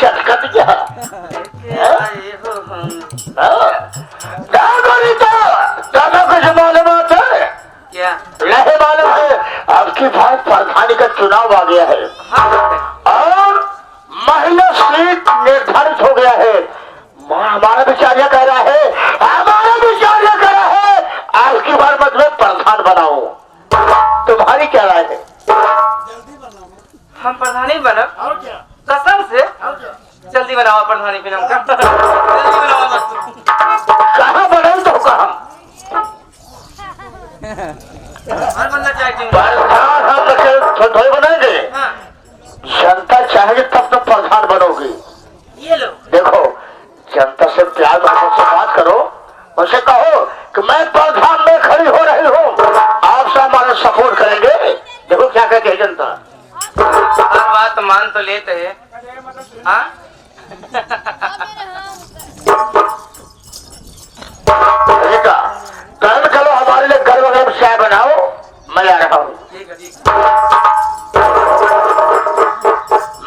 चटकत क्या दादा कुछ मालूम होता है क्या? नहीं मालूम है। आपकी बार प्रधानी का चुनाव आ गया है और महिला सीट निर्धारित हो गया है। हमारा विचार यह कह रहा है, हमारा विचार यह कह रहा है आपकी बार मतलब प्रधान बनाओ। तुम्हारी क्या राय है? हम प्रधानी बनो? कसम से जल्दी बनाओ प्रधानी फिल्म का। जल्दी बनाओ बस। कहाँ बनाई तो कहाँ हर बंदा चाहे प्रधान हम थोड़ी बनाएंगे। जनता चाहेगी तब तो प्रधान बनोगी। ये लो देखो जनता से प्यार मोहब्बत से बात करो, उनसे कहो कि मैं प्रधान में खड़ी हो रही हूँ, आप सब हमारा सपोर्ट करेंगे। देखो क्या कहती है जनता। हर बात मान तो लेते हैं। हाँ कर्म चलो हमारे लिए घर वगैरह चाय बनाओ, मैं आ रहा हूँ।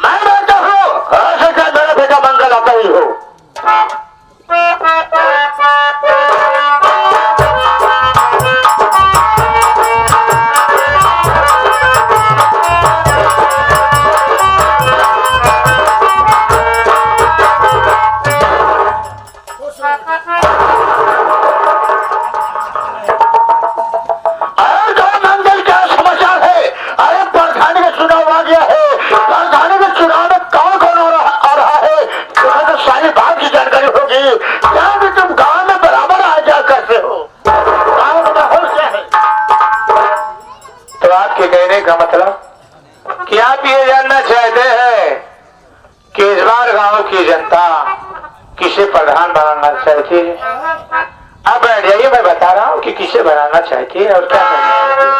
मैं बैठा हूँ ऐसे क्या मेरा बेटा मंगल आता ही हो। का मतलब कि आप ये जानना चाहते हैं कि इस बार गांव की जनता किसे प्रधान बनाना चाहती है। अब बैठ जाइए, मैं बता रहा हूँ कि किसे बनाना चाहती है और क्या करना चाहती है।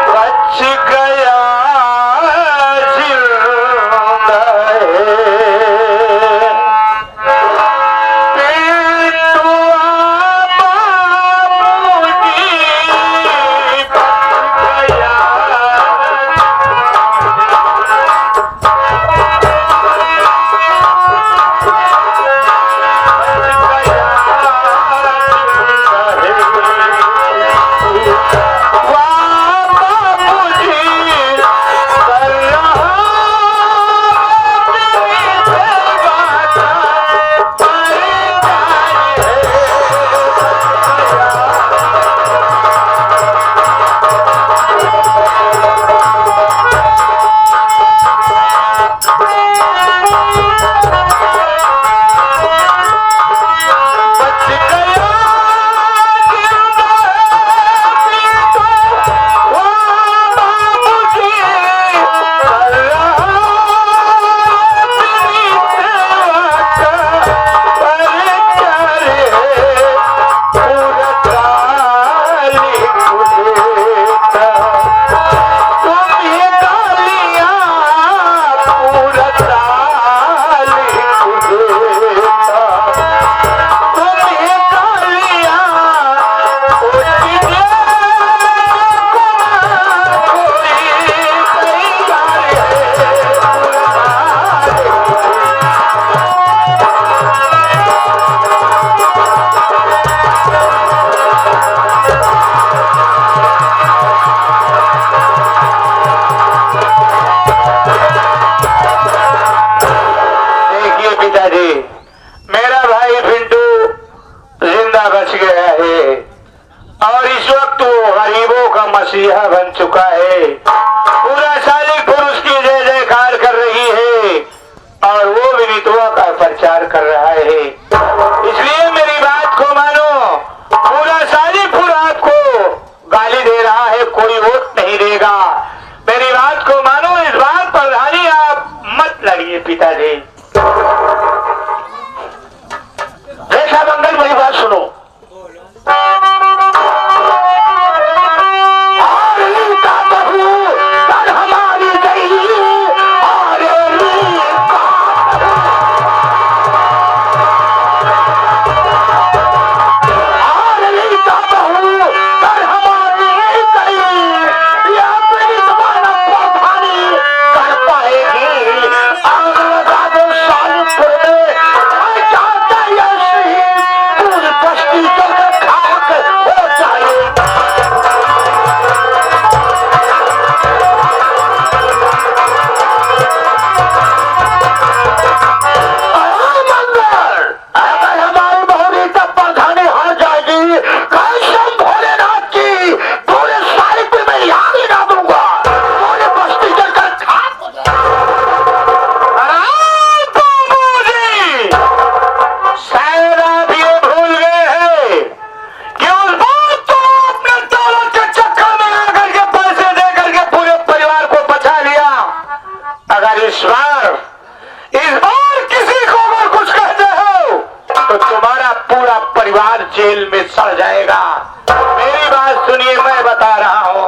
बच गया मसीहा बन चुका है। पूरा सालिकपुर उसकी जय जयकार कर रही है और वो विनीतवा का प्रचार कर रहा है। इसलिए मेरी बात को मानो, पूरा सालिकपुर आपको गाली दे रहा है, कोई वोट नहीं देगा। मेरी बात को मानो, इस बात पर प्रधानी आप मत लड़िए पिताजी। देखा मंगल, मेरी बात सुनो। जेल में सड़ जाएगा। मेरी बात सुनिए, मैं बता रहा हूं।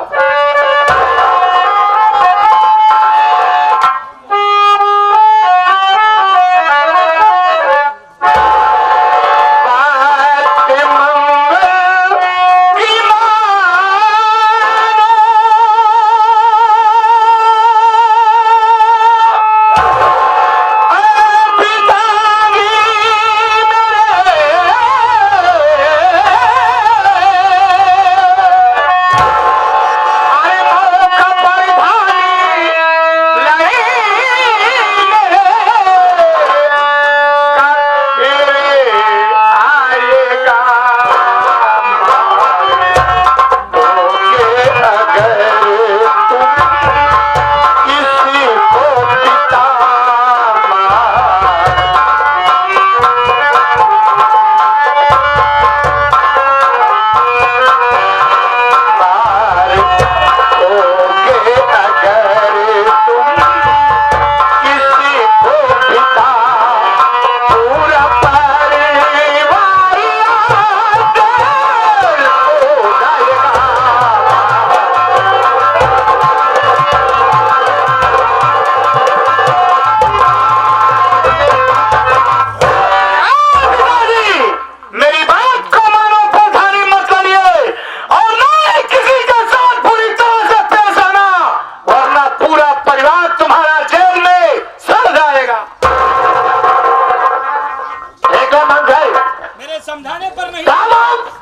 समझाने पर नहीं।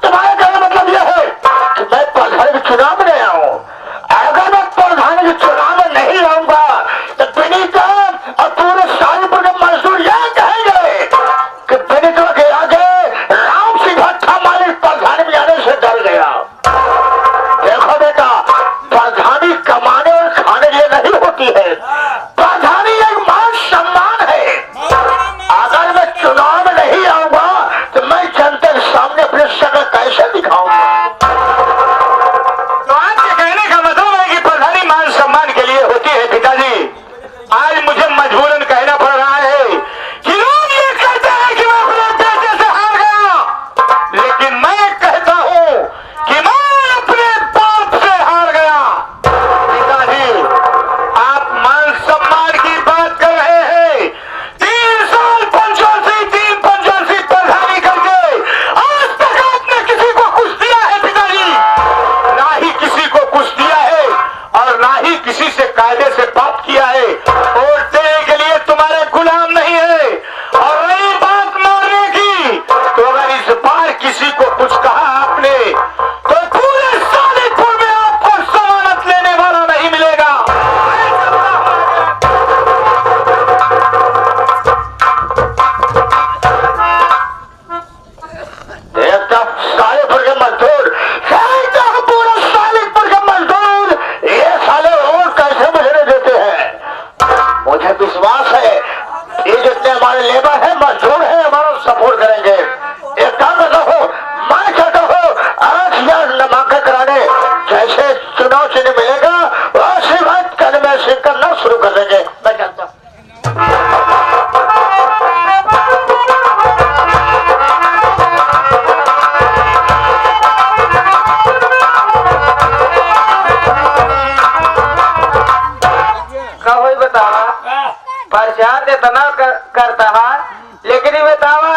तुम्हारे कहने मतलब यह है कि मैं प्रधान के चुनाव में आया हूँ। अगर मैं प्रधान के चुनाव में नहीं रहूंगा तो विनीता और पूरे शाहीपुर के मजदूर यह कहेंगे कि विनीता के आगे राम सिंह भट्टा मालिक प्रधान में आने से डर गया। देखो बेटा, प्रधानी कमाने और खाने के लिए नहीं होती है, प्रधानी एक मान सम्मान है। अगर मैं चुनाव में नहीं आऊंगा तो मैं जनता के सामने अपनी शक्ल कैसे दिखाऊंगा? तो आपके कहने का मतलब है कि प्रधानी मान सम्मान के लिए होती है। पिताजी, आज मुझे मजबूरन कहना पड़ रहा है कि लोग ये कहते हैं कि मैं अपने बेटे से हार गया, लेकिन मैं कहता हूं कि मैं अपने बाप से हार गया। पिताजी, आप मान सम्मान की बात कर रहे हैं। 3 साल पंचवर्षीय प्रधानी करके आज तक आपने किसी को कुछ दिया है पिताजी? ना ही किसी को कुछ दिया है और ना ही किसी से कायदे से बात किया है। वोट देने के लिए तुम्हारे गुलाम नहीं है। और रही बात मारने की, तो अगर इस बार किसी को कुछ कहा आपने तो पूरे सालेपुर में आपको जमानत लेने वाला नहीं मिलेगा। एकदम सालेपुर के मजदूर, एकदम पूरा सालेपुर के मजदूर ये साले और कैसे मुझे देते हैं? मुझे विश्वास है ये जितने हमारे लेबर है, मजदूर है, हमारा सपोर्ट करेंगे। एक काम करता हूँ, मैं कहता हूँ आज या नामांकन कराने जैसे चुनाव चिन्ह मिलेगा वैसे बात कल में सिंह करना शुरू कर देंगे। मैं चलता हूँ। कहो ही बतावा, प्रचार देता ना करता है, लेकिन ये बतावा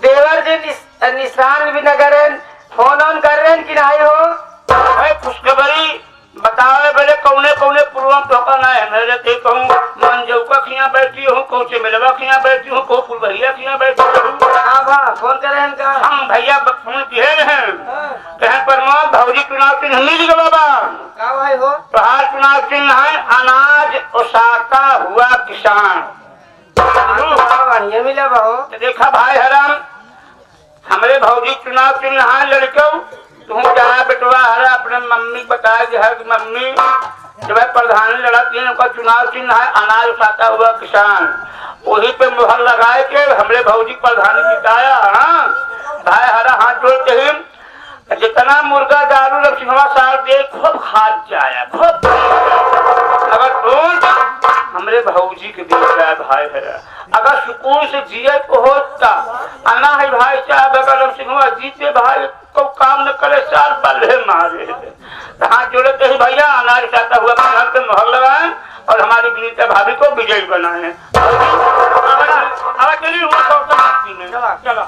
देवर जी निशान भी न करें, फोन ऑन कर रहे हैं कि नहीं हो? खुशखबरी बतावे बोले कौने कौने पूर्वम टोका ना है। मेरे ते कहूँ मन जौका खिया बैठी हूँ, कौ से मिलवा खिया बैठी हूँ, कौ फुलवरिया खिया बैठी हूँ। हाँ फोन करे इनका। हम भैया फोन किए हैं, कहें प्रमोद भौजी चुनाव चिन्ह मिल गया बाबा। क्या भाई हो? प्रहार चुनाव चिन्ह है अनाज उसाता हुआ किसान। बढ़िया मिला बहु। देखा भाई हराम, हमारे भौजी चुनाव चिन्ह है लड़के, तुम जहाँ बेटवा हरा अपने मम्मी बताया कि मम्मी जब प्रधान लड़ाती है उनका चुनाव चिन्ह है अनाज उठाता हुआ किसान। वही पे मुहर लगाए के हमरे भौजी प्रधान जिताया। हाँ भाई हरा हाथ जोड़ते ही जितना मुर्गा दारू लक्ष्मणा साल दे खूब खाद जाया खूब। अगर तो हमरे भौजी के दिल जाए भाई हरा, अगर सुकून से जिये को होता अन्ना है भाई साहब, अगर सिंह हुआ जीते भाई को काम न करे साल बल्ले मारे। हाथ जोड़े तो ही भैया अनाज खाता हुआ प्रधान के मोहर लगाए और हमारी विनीता भाभी को विजयी बनाए। चलो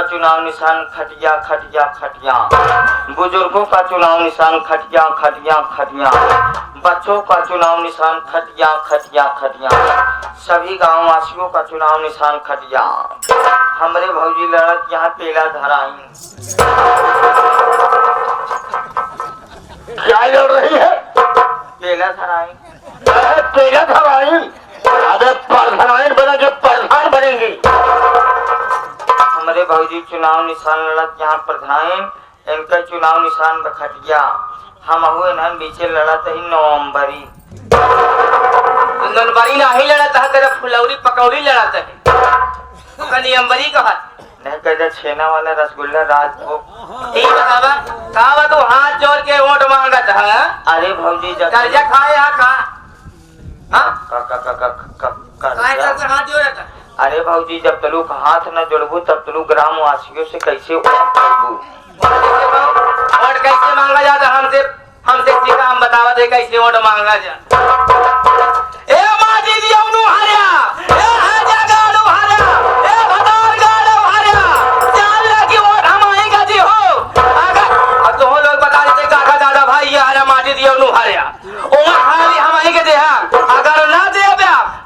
चुनाव निशान खटिया खटिया खटिया, बुजुर्गों का चुनाव निशान खटिया खटिया खटिया, बच्चों का चुनाव निशान खटिया खटिया खटिया, सभी गांव वासियों का चुनाव निशान खटिया। हमरे भौजी लड़त यहाँ पेला धराई। क्या लड़ रही है? पेला धराई। पेला धराई? अरे प्रधान बनेंगे, प्रधान बनेंगी। हमारे भौजी चुनाव निशान लड़त यहाँ प्रधान, इनका चुनाव निशान बखटिया। हम हुए न बीचे लड़त ही नवंबरी। नवंबरी नहीं लड़त है, तेरा फुलौरी पकौड़ी लड़त है। नवंबरी का नहीं कहते छेना वाला रसगुल्ला राजभोग। ठीक बतावा कहा तू हाथ जोड़ के वोट मांगत है। अरे भौजी जब कर्जा खाए या खा हाथ जोड़त। अरे भौजी जब तलुक हाथ न जोड़बू तब तलुक ग्राम वासियों से कैसे वोट करबू? वोट कैसे मांगा जाता? हमसे सीखा, हम बतावा दे कैसे वोट मांगा जा। ए माटी दियौनु हारिया, ए हाजा गाड़ू हारिया, ए भदार गाड़ू हारिया, जान ले कि वोट हम ही का दी हो। अगर अब तो हो लोग बता देते काका दादा भाई ये हारा माटी दियौनु हारिया, ओमा खाली हम ही के दे। अगर ना दे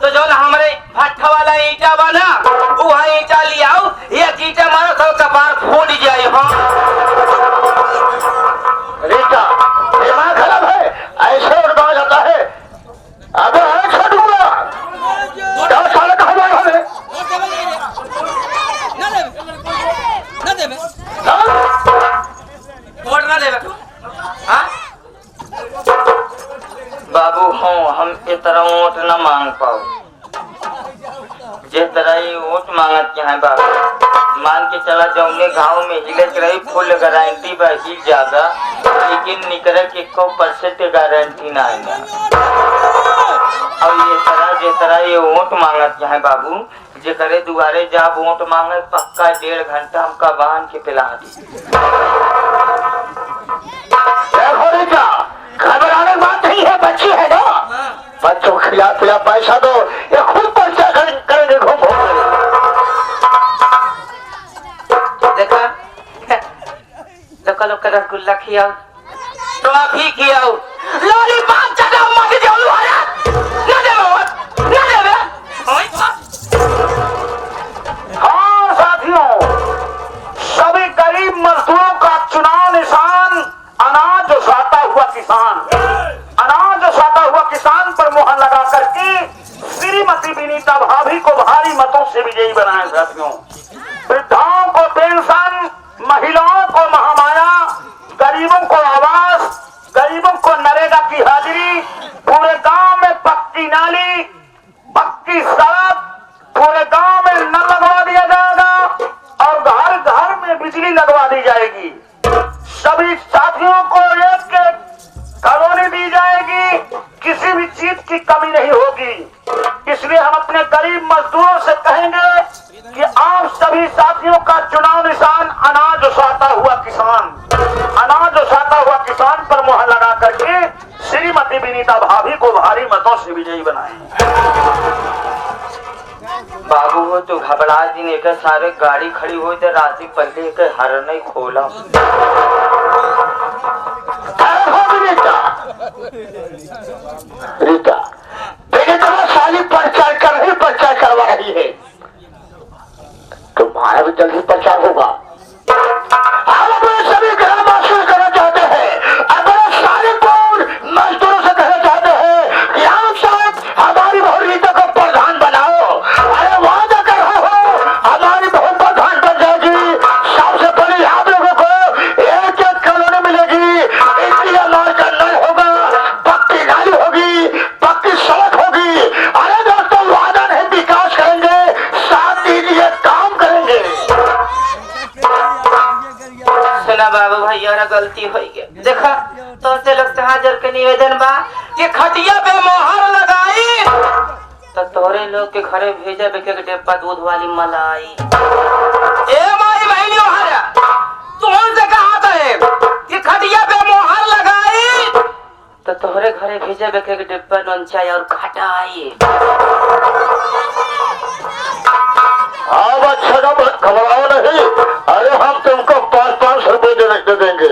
तो जो हमरे भट्ठा वाला ईटा बना वो ईटा लियाओ, ये ईटा मारो तो कपार फूट जाए। हाँ रीता दिमाग खराब है, ऐसे उड़वा जाता है। अब है छोड़ूंगा 10 साल का हुआ है। वोट ना देवे तू? हाँ बाबू हाँ हम इस तरह वोट न मांग पाओ। जिस तरह ये वोट मांगत के हैं बाबू, मान के चला जाऊंगे गाँव में हिलत रही फुल गारंटी बही ज्यादा, लेकिन निकल के 1% गारंटी ना आएगा। और ये तरह जिस तरह ये वोट मांगत के हैं बाबू, जे करे दुआरे जा वोट मांगे पक्का 1.5 घंटा हमका बांध के पिला दी। घबराने की बात नहीं है, बच्ची है ना, बच्चों को खिला पिला पैसा दो, ये खुद पर्चा करेंगे घूम घूम। देखा लोग का रसगुल्ला खियाओ, टॉफी खियाओ, लॉलीपॉप चटाओ, माटी दियो लुहारा ना देवे। हाँ साथियों, सभी गरीब मजदूरों का चुनाव निशान अनाज उसाता हुआ किसान, अनाज उसाता हुआ किसान पर मुहर लगा करके श्रीमती विनीता भाभी को भारी मतों से विजयी बनाए। साथियों, वृद्धाओं को पेंशन, महिलाओं को महामाया, गरीबों को आवास, गरीबों को नरेगा की हाजिरी, पूरे गांव में पक्की नाली, पक्की सड़क, पूरे गांव में नल लगवा दिया जाएगा और घर घर में बिजली लगवा दी जाएगी। सभी साथियों को एक कॉलोनी दी जाएगी, किसी भी चीज की कमी नहीं होगी। इसलिए हम अपने गरीब मजदूरों से कहेंगे कि आप सभी साथियों का चुनाव निशान अनाज उसाता हुआ किसान, अनाज उसाता हुआ किसान पर मुहर लगा करके श्रीमती विनीता भाभी को भारी मतों से विजयी बनाएं। बाबू हो तो घबरा दिन एक सारे गाड़ी खड़ी हुई तो रात पहले एक हर नहीं खोला। रीता देखिए तुम्हारा साली प्रचार कर रही, प्रचार करवा रही है, तुम्हारा भी जल्दी प्रचार होगा। हम अपने सभी ग्रामवासी करना चाहते हैं, अपने सारे कौन मजदूरों से कहना चाहते हैं कि हम सब हमारी बहू रीता को प्रधान बनाओ। अरे वादा कर रहा हो हमारी बहू प्रधान बन जाएगी। सबसे पहले आप लोगों को एक एक कॉलोनी मिलेगी, इंडिया मार का नल होगा, पक्की नाली होगी, पक्की सड़क होगी। अरे दोस्तों वादा नहीं, विकास करेंगे, साथ दीजिए काम करेंगे। सुना बाबू भाई और गलती हो गई। देखा तो से लोग से हाजिर के निवेदन बा कि खटिया पे मोहर लगाई तो तोरे लोग के घरे भेजे बेके के डेब्बा दूध वाली मलाई। ए माई बहनियों हरा तुम से कहा है कि खटिया पे मोहर लगाई तो तोरे घरे भेजे बेके के डेब्बा नंचाई और खटाई। हाँ बच्चा घबराओ नहीं, अरे हम तुमको 500 रुपए दे देंगे।